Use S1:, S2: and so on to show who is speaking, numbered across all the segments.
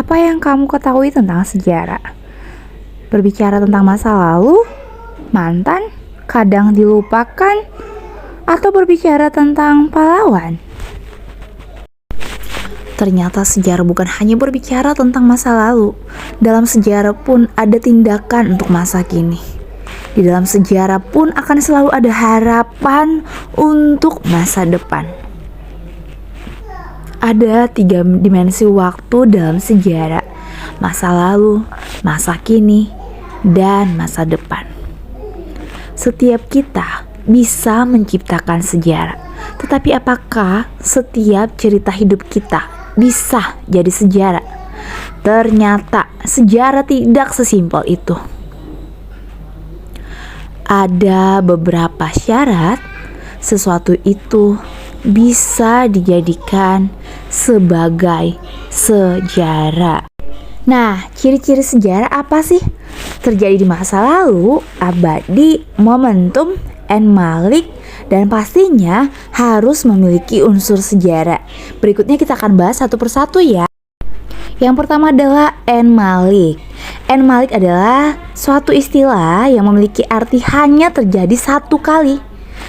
S1: Apa yang kamu ketahui tentang sejarah? Berbicara tentang masa lalu, mantan, kadang dilupakan, atau berbicara tentang pahlawan? Ternyata sejarah bukan hanya berbicara tentang masa lalu. Dalam sejarah pun ada tindakan untuk masa kini. Di dalam sejarah pun akan selalu ada harapan untuk masa depan. Ada 3 dimensi waktu dalam sejarah: masa lalu, masa kini, dan masa depan. Setiap kita bisa menciptakan sejarah, tetapi apakah setiap cerita hidup kita bisa jadi sejarah? Ternyata sejarah tidak sesimpel itu. Ada beberapa syarat sesuatu itu bisa dijadikan sebagai sejarah. Nah, ciri-ciri sejarah apa sih? Terjadi di masa lalu, abadi, momentum, malik, dan pastinya harus memiliki unsur sejarah. Berikutnya kita akan bahas satu persatu ya. Yang pertama adalah malik. Malik adalah suatu istilah yang memiliki arti hanya terjadi satu kali.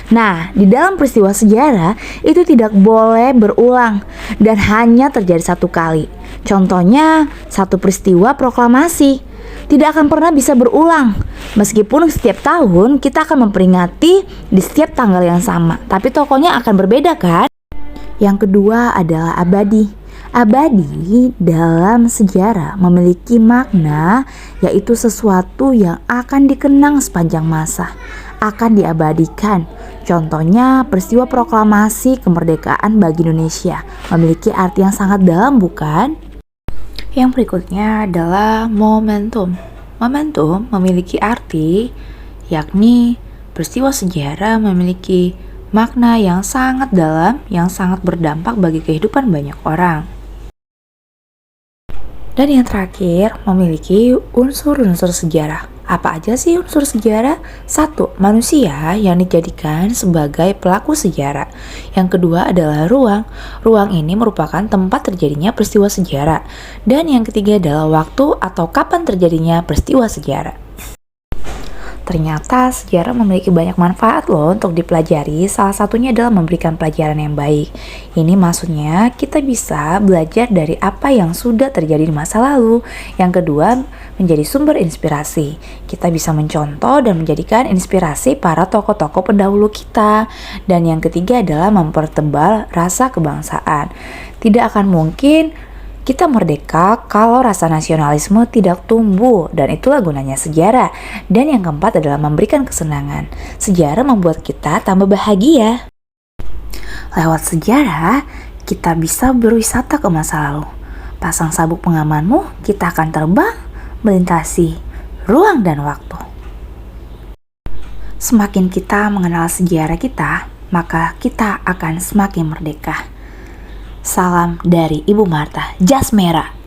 S1: Nah, di dalam peristiwa sejarah itu tidak boleh berulang dan hanya terjadi satu kali. Contohnya, satu peristiwa proklamasi tidak akan pernah bisa berulang. Meskipun setiap tahun kita akan memperingati di setiap tanggal yang sama, tapi tokohnya akan berbeda kan? Yang kedua adalah abadi. Abadi dalam sejarah memiliki makna, yaitu sesuatu yang akan dikenang sepanjang masa, akan diabadikan. Contohnya peristiwa proklamasi kemerdekaan bagi Indonesia memiliki arti yang sangat dalam, bukan? Yang berikutnya adalah momentum. Momentum memiliki arti, yakni peristiwa sejarah memiliki makna yang sangat dalam, yang sangat berdampak bagi kehidupan banyak orang. Dan yang terakhir, memiliki unsur-unsur sejarah. Apa aja sih unsur sejarah? 1. Manusia yang dijadikan sebagai pelaku sejarah. Yang kedua adalah ruang. Ruang ini merupakan tempat terjadinya peristiwa sejarah. Dan yang ketiga adalah waktu atau kapan terjadinya peristiwa sejarah. Ternyata sejarah memiliki banyak manfaat loh untuk dipelajari. Salah satunya adalah memberikan pelajaran yang baik. Ini maksudnya kita bisa belajar dari apa yang sudah terjadi di masa lalu. Yang kedua, menjadi sumber inspirasi. Kita bisa mencontoh dan menjadikan inspirasi para tokoh-tokoh pendahulu kita. Dan yang ketiga adalah mempertebal rasa kebangsaan. Tidak akan mungkin kita merdeka kalau rasa nasionalisme tidak tumbuh, dan itulah gunanya sejarah. Dan yang keempat adalah memberikan kesenangan. Sejarah membuat kita tambah bahagia. Lewat sejarah, kita bisa berwisata ke masa lalu. Pasang sabuk pengamanmu, kita akan terbang melintasi ruang dan waktu. Semakin kita mengenal sejarah kita, maka kita akan semakin merdeka. Salam dari Ibu Marta, jas merah.